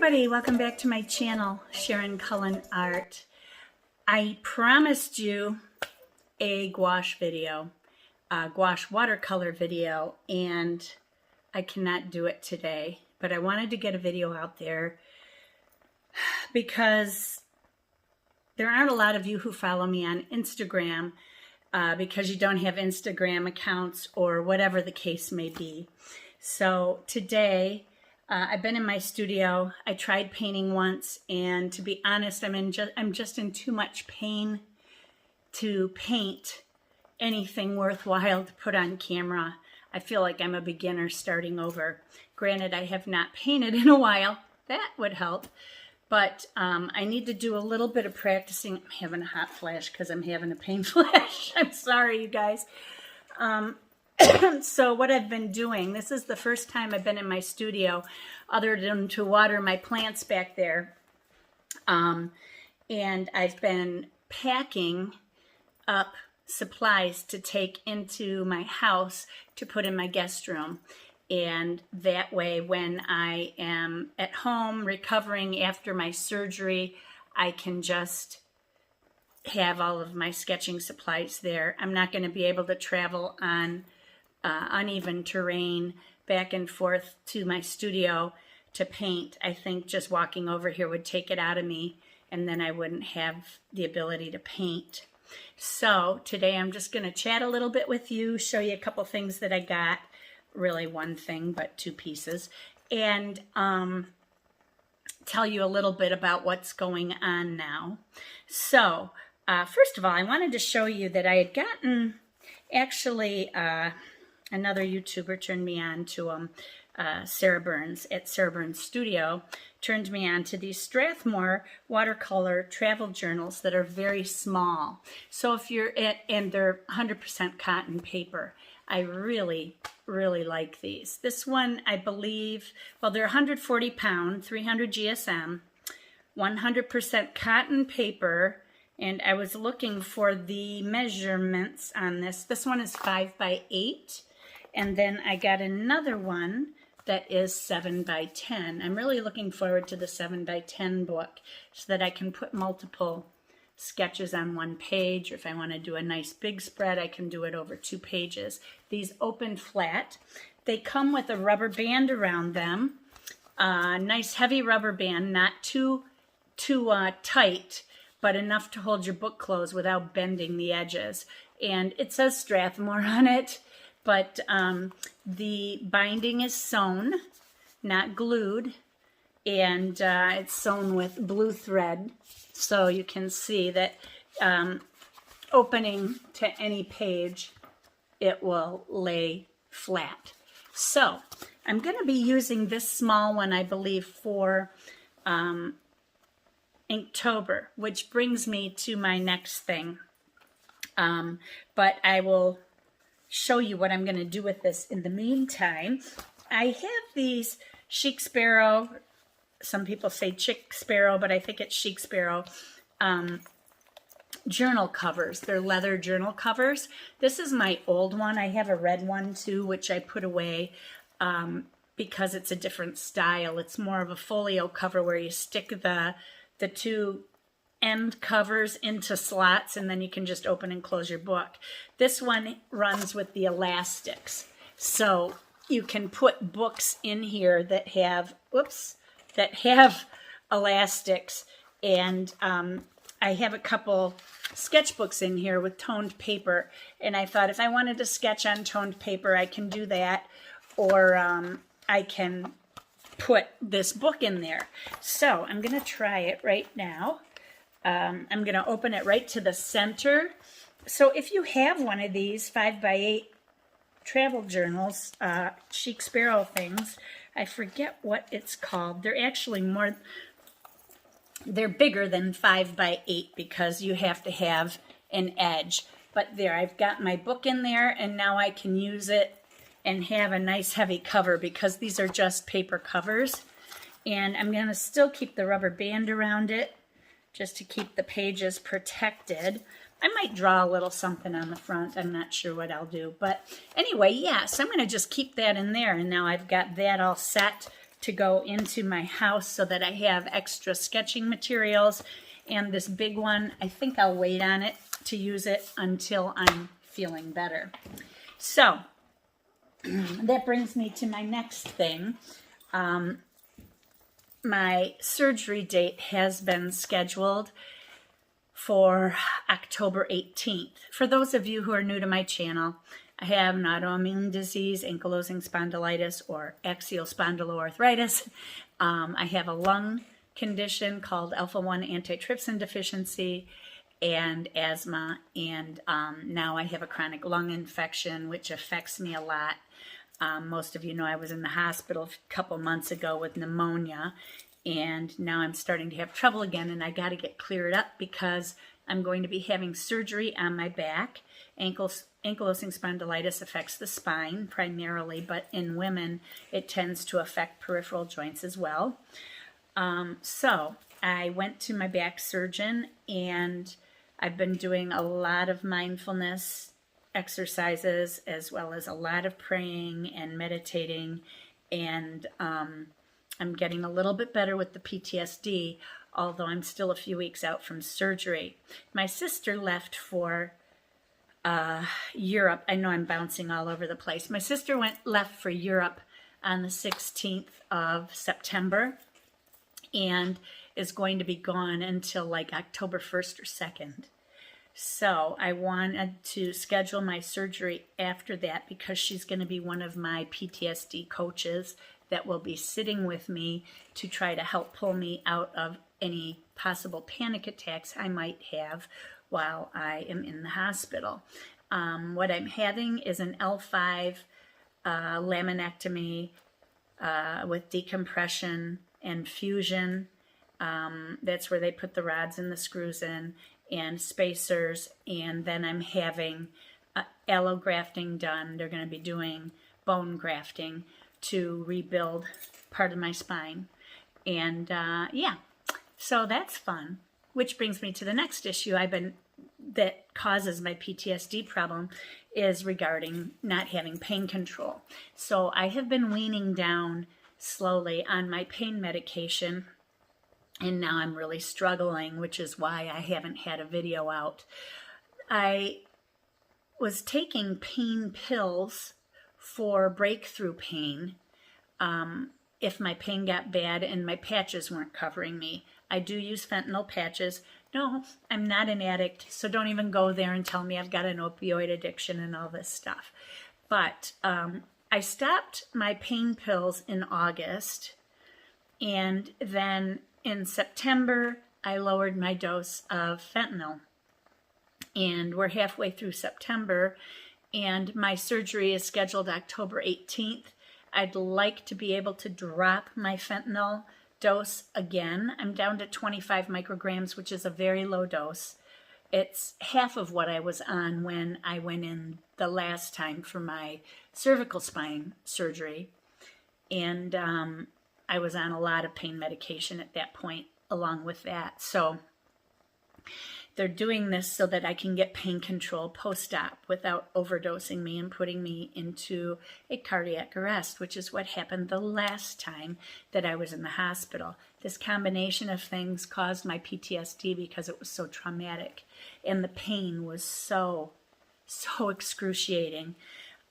everybody, welcome back to my channel, Sharon Cullen Art. I promised you a gouache video, a gouache watercolor video, and I cannot do it today, but I wanted to get a video out there because there aren't a lot of you who follow me on Instagram because you don't have Instagram accounts or whatever the case may be. So today, I've been in my studio. I tried painting once, and to be honest, I'm just in too much pain to paint anything worthwhile to put on camera. I feel like I'm a beginner starting over. Granted, I have not painted in a while. That would help. But I need to do a little bit of practicing. I'm having a hot flash because I'm having a pain flash. I'm sorry, you guys. So what I've been doing, this is the first time I've been in my studio other than to water my plants back there. And I've been packing up supplies to take into my house to put in my guest room. And that way, when I am at home recovering after my surgery, I can just have all of my sketching supplies there. I'm not going to be able to travel on uneven terrain back and forth to my studio to paint. I think just walking over here would take it out of me, and then I wouldn't have the ability to paint. So today I'm just going to chat a little bit with you, show you a couple things that I got, really one thing, but two pieces, and tell you a little bit about what's going on now. So first of all, I wanted to show you that I had gotten, actually, another YouTuber turned me on to Sarah Burns at Sarah Burns Studio, turned me on to these Strathmore watercolor travel journals that are very small. So if you're and they're 100% cotton paper. I really, really like these. This one, I believe, well, they're 140 pound, 300 GSM, 100% cotton paper, and I was looking for the measurements on this. This one is 5 by 8. And then I got another one that is 7 by 10. I'm really looking forward to the 7 by 10 book so that I can put multiple sketches on one page. Or if I want to do a nice big spread, I can do it over 2 pages. These open flat. They come with a rubber band around them. Nice heavy rubber band, not too tight, but enough to hold your book closed without bending the edges. And it says Strathmore on it. But the binding is sewn, not glued, and it's sewn with blue thread. So you can see that opening to any page, it will lay flat. So I'm going to be using this small one, I believe, for Inktober, which brings me to my next thing. But I will show you what I'm going to do with this in the meantime. I have these Chic Sparrow, some people say Chick Sparrow, but I think it's Chic Sparrow, journal covers. They're leather journal covers. This is my old one. I have a red one too, which I put away because it's a different style. It's more of a folio cover where you stick the two end covers into slots, and then you can just open and close your book. This one runs with the elastics, so you can put books in here that have elastics, and I have a couple sketchbooks in here with toned paper, and I thought if I wanted to sketch on toned paper, I can do that, or I can put this book in there. So I'm going to try it right now. I'm going to open it right to the center. So if you have one of these 5 by 8 travel journals, Chic Sparrow things, I forget what it's called. They're actually they're bigger than 5 by 8 because you have to have an edge. But there, I've got my book in there, and now I can use it and have a nice heavy cover because these are just paper covers. And I'm going to still keep the rubber band around it, just to keep the pages protected. I might draw a little something on the front. I'm not sure what I'll do. But anyway, yeah, so I'm going to just keep that in there. And now I've got that all set to go into my house so that I have extra sketching materials. And this big one, I think I'll wait on it to use it until I'm feeling better. So that brings me to my next thing. My surgery date has been scheduled for October 18th. For those of you who are new to my channel, I have an autoimmune disease, ankylosing spondylitis, or axial spondyloarthritis. I have a lung condition called alpha-1 antitrypsin deficiency and asthma, and now I have a chronic lung infection, which affects me a lot. Most of you know I was in the hospital a couple months ago with pneumonia, and now I'm starting to have trouble again, and I got to get cleared up because I'm going to be having surgery on my back. Ankylosing spondylitis affects the spine primarily, but in women it tends to affect peripheral joints as well. So I went to my back surgeon, and I've been doing a lot of mindfulness exercises as well as a lot of praying and meditating, and I'm getting a little bit better with the PTSD, although I'm still a few weeks out from surgery. My sister left for Europe. I know I'm bouncing all over the place. My sister left for Europe on the 16th of September and is going to be gone until like October 1st or 2nd. So I wanted to schedule my surgery after that because she's going to be one of my PTSD coaches that will be sitting with me to try to help pull me out of any possible panic attacks I might have while I am in the hospital. What I'm having is an L5 laminectomy with decompression and fusion. That's where they put the rods and the screws in, and spacers, and then I'm having allografting done. They're going to be doing bone grafting to rebuild part of my spine. And yeah, so that's fun. Which brings me to the next issue that causes my PTSD problem is regarding not having pain control. So I have been weaning down slowly on my pain medication, and now I'm really struggling, which is why I haven't had a video out. I was taking pain pills for breakthrough pain if my pain got bad and my patches weren't covering me. I do use fentanyl patches. No, I'm not an addict, so don't even go there and tell me I've got an opioid addiction and all this stuff. But I stopped my pain pills in August, and then in September, I lowered my dose of fentanyl. And we're halfway through September, and my surgery is scheduled October 18th. I'd like to be able to drop my fentanyl dose again. I'm down to 25 micrograms, which is a very low dose. It's half of what I was on when I went in the last time for my cervical spine surgery. And I was on a lot of pain medication at that point along with that. So they're doing this so that I can get pain control post-op without overdosing me and putting me into a cardiac arrest, which is what happened the last time that I was in the hospital. This combination of things caused my PTSD because it was so traumatic, and the pain was so excruciating.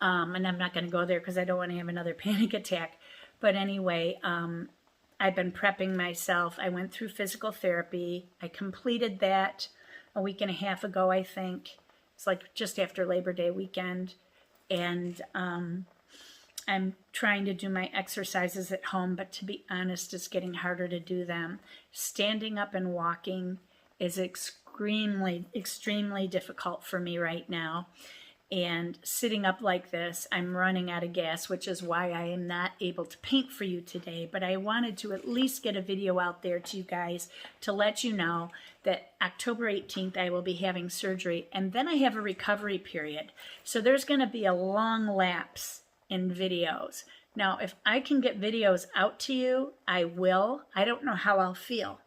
And I'm not going to go there because I don't want to have another panic attack. But anyway, I've been prepping myself. I went through physical therapy. I completed that a week and a half ago, I think. It's like just after Labor Day weekend. And I'm trying to do my exercises at home, but to be honest, it's getting harder to do them. Standing up and walking is extremely difficult for me right now. And sitting up like this, I'm running out of gas, which is why I am not able to paint for you today. But I wanted to at least get a video out there to you guys to let you know that October 18th I will be having surgery, and then I have a recovery period. So there's going to be a long lapse in videos. Now, if I can get videos out to you, I will. I don't know how I'll feel.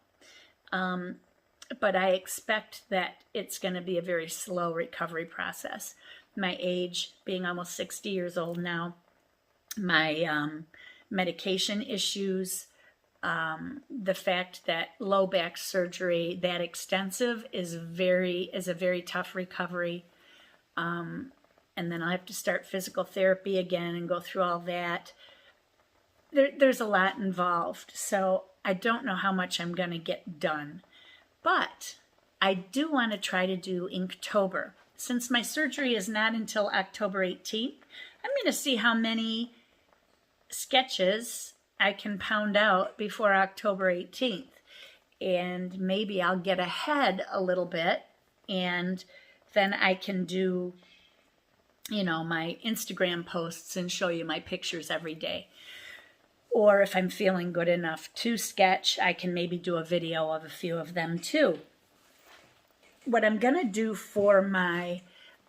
But I expect that it's going to be a very slow recovery process. My age, being almost 60 years old now, my medication issues. The fact that low back surgery that extensive is a very tough recovery. And then I'll have to start physical therapy again and go through all that. There's a lot involved, so I don't know how much I'm going to get done. But I do want to try to do Inktober. Since my surgery is not until October 18th, I'm going to see how many sketches I can pound out before October 18th. And maybe I'll get ahead a little bit, and then I can do, my Instagram posts and show you my pictures every day. Or if I'm feeling good enough to sketch, I can maybe do a video of a few of them too. What I'm going to do for my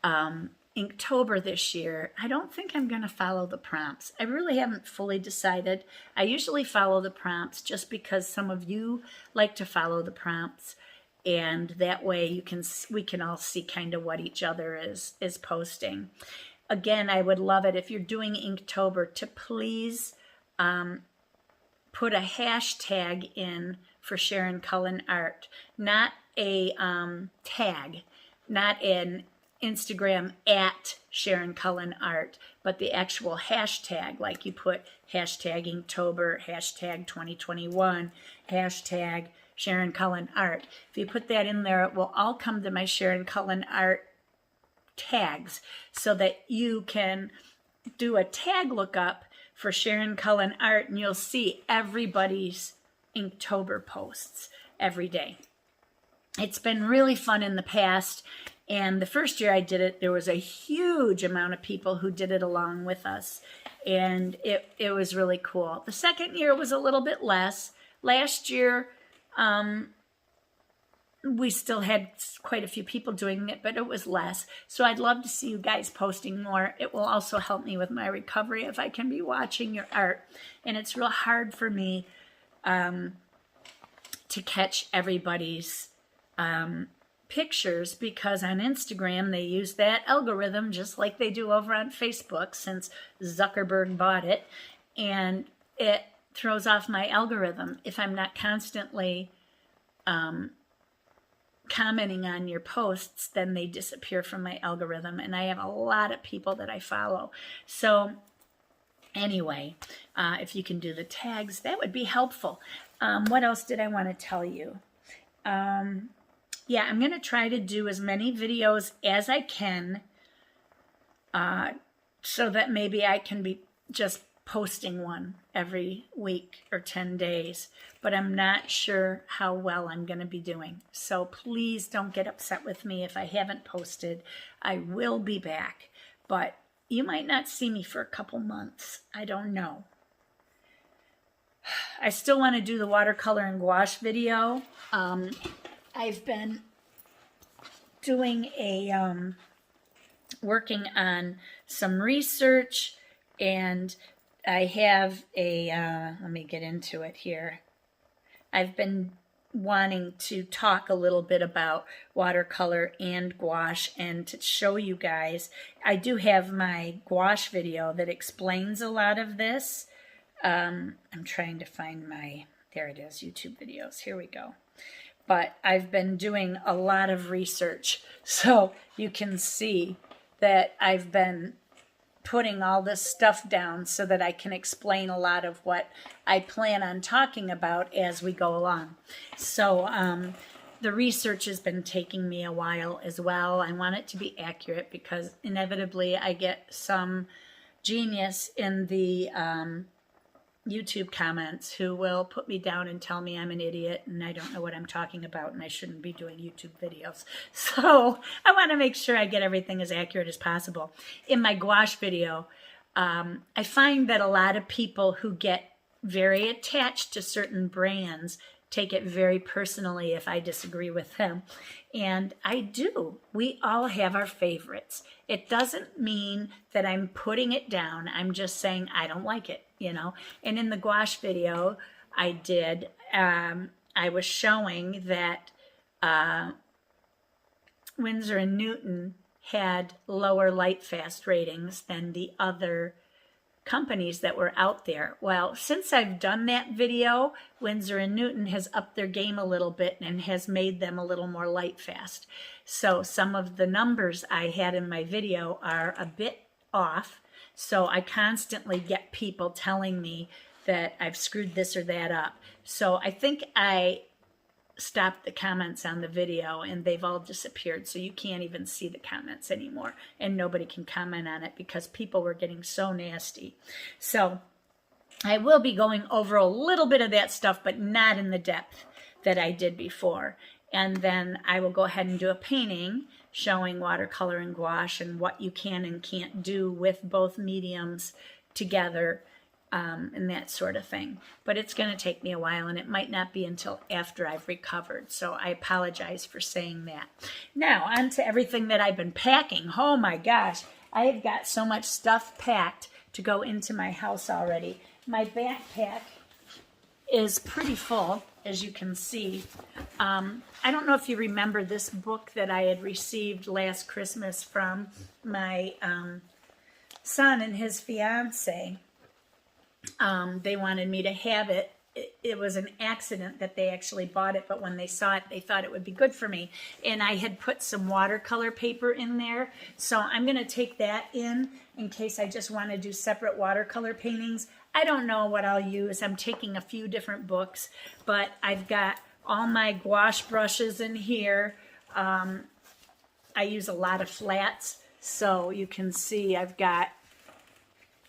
Inktober this year, I don't think I'm going to follow the prompts. I really haven't fully decided. I usually follow the prompts just because some of you like to follow the prompts, and that way we can all see kind of what each other is posting. Again, I would love it if you're doing Inktober to please put a hashtag in for Sharon Cullen Art, not a tag, not an Instagram at Sharon Cullen Art, but the actual hashtag, like you put hashtag Inktober, hashtag 2021, hashtag Sharon Cullen Art. If you put that in there, it will all come to my Sharon Cullen Art tags so that you can do a tag lookup for Sharon Cullen Art, and you'll see everybody's Inktober posts every day. It's been really fun in the past, and the first year I did it, there was a huge amount of people who did it along with us, and it was really cool. The second year was a little bit less. Last year, we still had quite a few people doing it, but it was less. So I'd love to see you guys posting more. It will also help me with my recovery if I can be watching your art. And it's real hard for me to catch everybody's pictures, because on Instagram they use that algorithm just like they do over on Facebook, since Zuckerberg bought it, and it throws off my algorithm if I'm not constantly commenting on your posts. Then they disappear from my algorithm, and I have a lot of people that I follow. So anyway, if you can do the tags, that would be helpful. What else did I want to tell you? Yeah, I'm going to try to do as many videos as I can so that maybe I can be just posting one every week or 10 days, but I'm not sure how well I'm going to be doing. So please don't get upset with me if I haven't posted. I will be back, but you might not see me for a couple months. I don't know. I still want to do the watercolor and gouache video. I've been doing working on some research, and I have let me get into it here. I've been wanting to talk a little bit about watercolor and gouache, and to show you guys, I do have my gouache video that explains a lot of this. I'm trying to find there it is, YouTube videos. Here we go. But I've been doing a lot of research, so you can see that I've been putting all this stuff down so that I can explain a lot of what I plan on talking about as we go along. So the research has been taking me a while as well. I want it to be accurate because inevitably I get some genius in the YouTube comments who will put me down and tell me I'm an idiot and I don't know what I'm talking about and I shouldn't be doing YouTube videos. So I want to make sure I get everything as accurate as possible. In my gouache video, I find that a lot of people who get very attached to certain brands take it very personally if I disagree with them. And I do. We all have our favorites. It doesn't mean that I'm putting it down. I'm just saying I don't like it, you know. And in the gouache video I did, I was showing that Winsor & Newton had lower light fast ratings than the other companies that were out there. Well, since I've done that video, Winsor & Newton has upped their game a little bit and has made them a little more light fast. So some of the numbers I had in my video are a bit off. So I constantly get people telling me that I've screwed this or that up. So I think I stopped the comments on the video and they've all disappeared, so you can't even see the comments anymore and nobody can comment on it because people were getting so nasty. So I will be going over a little bit of that stuff, but not in the depth that I did before. And then I will go ahead and do a painting showing watercolor and gouache and what you can and can't do with both mediums together, and that sort of thing. But it's going to take me a while, and it might not be until after I've recovered. So I apologize for saying that. Now, on to everything that I've been packing. Oh my gosh, I have got so much stuff packed to go into my house already. My backpack is pretty full, as you can see. I don't know if you remember this book that I had received last Christmas from my son and his fiance. They wanted me to have it. It was an accident that they actually bought it, but when they saw it, they thought it would be good for me. And I had put some watercolor paper in there, so I'm going to take that in case I just want to do separate watercolor paintings. I don't know what I'll use. I'm taking a few different books, but I've got all my gouache brushes in here. I use a lot of flats, so you can see I've got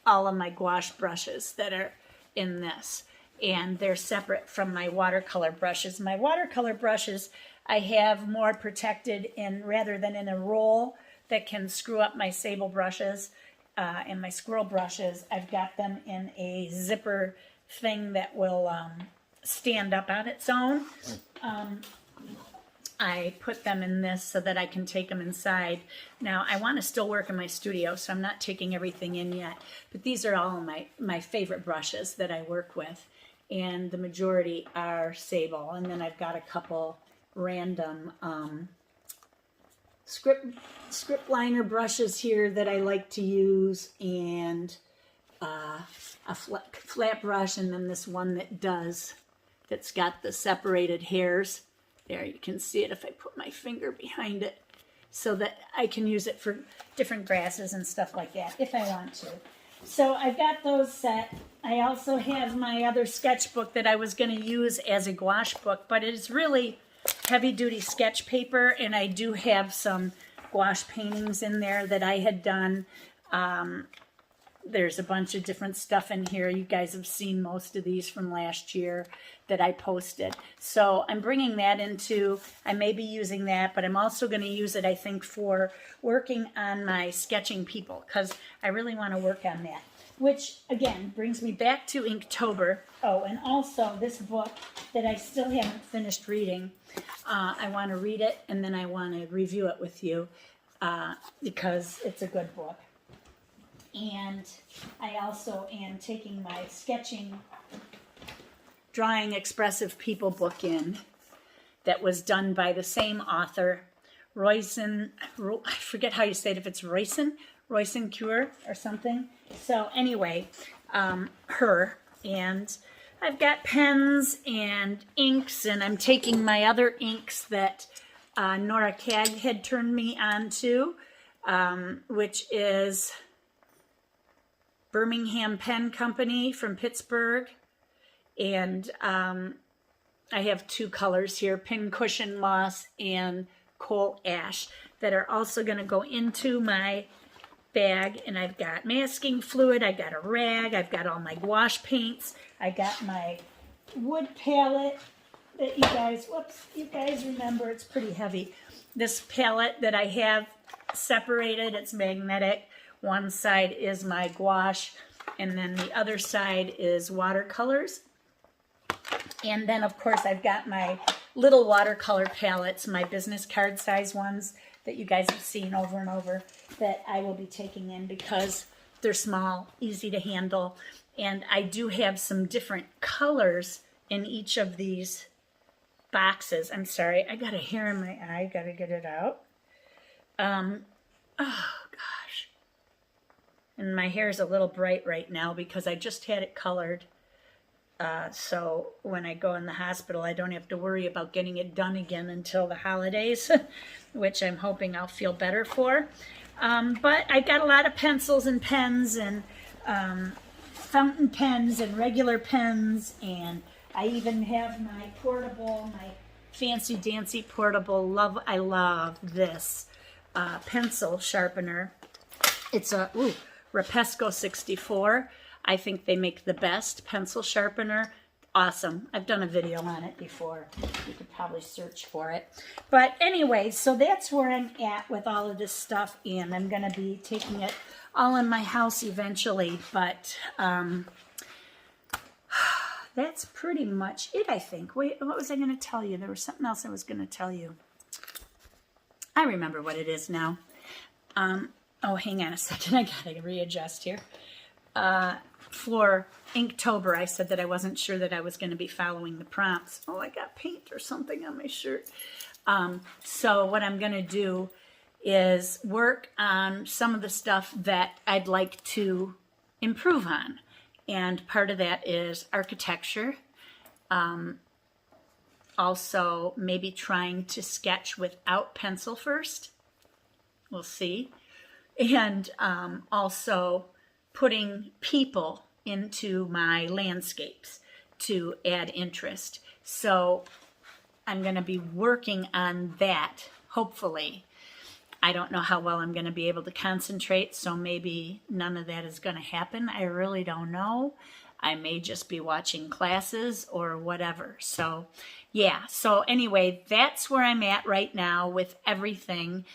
all of my gouache brushes that are in this, and they're separate from my watercolor brushes. My watercolor brushes I have more protected in, rather than in a roll that can screw up my sable brushes and my squirrel brushes, I've got them in a zipper thing that will stand up on its own. I put them in this so that I can take them inside. Now, I want to still work in my studio, so I'm not taking everything in yet. But these are all my favorite brushes that I work with, and the majority are sable. And then I've got a couple random script liner brushes here that I like to use, and a flat brush, and then this one that's got the separated hairs. There, you can see it if I put my finger behind it, so that I can use it for different grasses and stuff like that if I want to. So I've got those set. I also have my other sketchbook that I was going to use as a gouache book, but it's really heavy-duty sketch paper, and I do have some gouache paintings in there that I had done. There's a bunch of different stuff in here. You guys have seen most of these from last year that I posted. So I'm bringing that into, I may be using that, but I'm also going to use it, I think, for working on my sketching people, because I really want to work on that. Which, again, brings me back to Inktober. Oh, and also this book that I still haven't finished reading. I want to read it, and then I want to review it with you, because it's a good book. And I also am taking my sketching, drawing expressive people book in that was done by the same author, Royson, I forget how you say it, if it's Royson Cure or something. So anyway, her, and I've got pens and inks, and I'm taking my other inks that Nora Cagg had turned me on to, which is Birmingham Pen Company from Pittsburgh, and I have two colors here, Pincushion Moss and Coal Ash, that are also going to go into my bag. And I've got masking fluid, I got a rag, I've got all my gouache paints, I got my wood palette that you guys remember, it's pretty heavy. This palette that I have separated, it's magnetic. One side is my gouache, and then the other side is watercolors. And then, of course, I've got my little watercolor palettes, my business card size ones that you guys have seen over and over, that I will be taking in because they're small, easy to handle. And I do have some different colors in each of these boxes. I'm sorry, I got a hair in my eye, got to get it out. Oh, gosh. And my hair is a little bright right now because I just had it colored. So when I go in the hospital, I don't have to worry about getting it done again until the holidays, which I'm hoping I'll feel better for. But I got a lot of pencils and pens and fountain pens and regular pens, and I even have my portable, my fancy dancy portable, I love this pencil sharpener. It's a Rapesco 64. I think they make the best pencil sharpener. Awesome. I've done a video on it before. You could probably search for it. But anyway, so that's where I'm at with all of this stuff, and I'm going to be taking it all in my house eventually. But that's pretty much it, I think. Wait, what was I going to tell you? There was something else I was going to tell you. I remember what it is now. Oh, hang on a second. I got to readjust here. For Inktober, I said that I wasn't sure that I was going to be following the prompts. Oh, I got paint or something on my shirt. So what I'm going to do is work on some of the stuff that I'd like to improve on. And part of that is architecture. Also, maybe trying to sketch without pencil first. We'll see. And also putting people into my landscapes to add interest. So I'm going to be working on that, hopefully. I don't know how well I'm going to be able to concentrate, so maybe none of that is going to happen. I really don't know. I may just be watching classes or whatever. So yeah, so anyway, that's where I'm at right now with everything.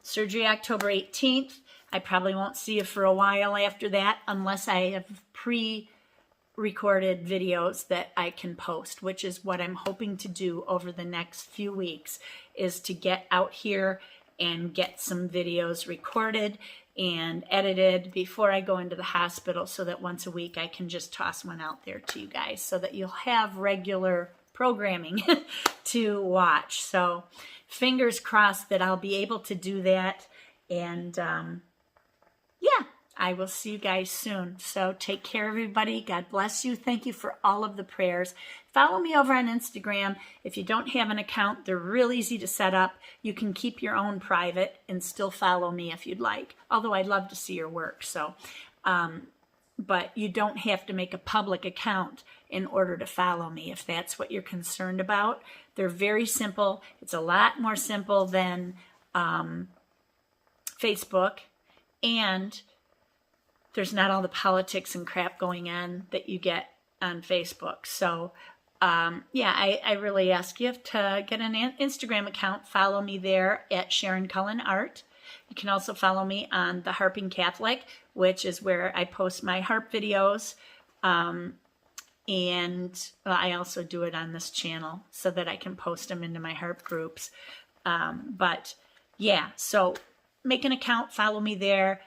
Surgery October 18th. I probably won't see you for a while after that unless I have pre-recorded videos that I can post, which is what I'm hoping to do over the next few weeks, is to get out here and get some videos recorded and edited before I go into the hospital, so that once a week I can just toss one out there to you guys so that you'll have regular programming to watch. So fingers crossed that I'll be able to do that. And yeah, I will see you guys soon. So take care, everybody. God bless you. Thank you for all of the prayers. Follow me over on Instagram. If you don't have an account, they're real easy to set up. You can keep your own private and still follow me if you'd like. Although I'd love to see your work. So, but you don't have to make a public account in order to follow me if that's what you're concerned about. They're very simple. It's a lot more simple than Facebook. And there's not all the politics and crap going on that you get on Facebook. So, yeah, I really ask you to get an Instagram account. Follow me there at Sharon Cullen Art. You can also follow me on The Harping Catholic, which is where I post my harp videos. And I also do it on this channel so that I can post them into my harp groups. But, yeah, so make an account, follow me there.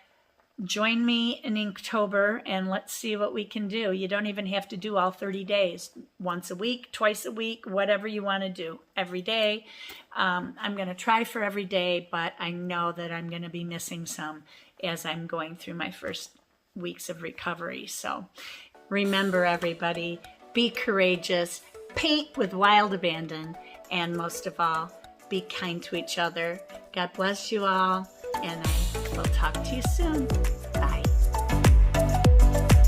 Join me in Inktober, and let's see what we can do. You don't even have to do all 30 days. Once a week, twice a week, whatever you want to do. Every day. I'm going to try for every day, but I know that I'm going to be missing some as I'm going through my first weeks of recovery. So remember, everybody, be courageous, paint with wild abandon, and most of all, be kind to each other. God bless you all, and I will talk to you soon.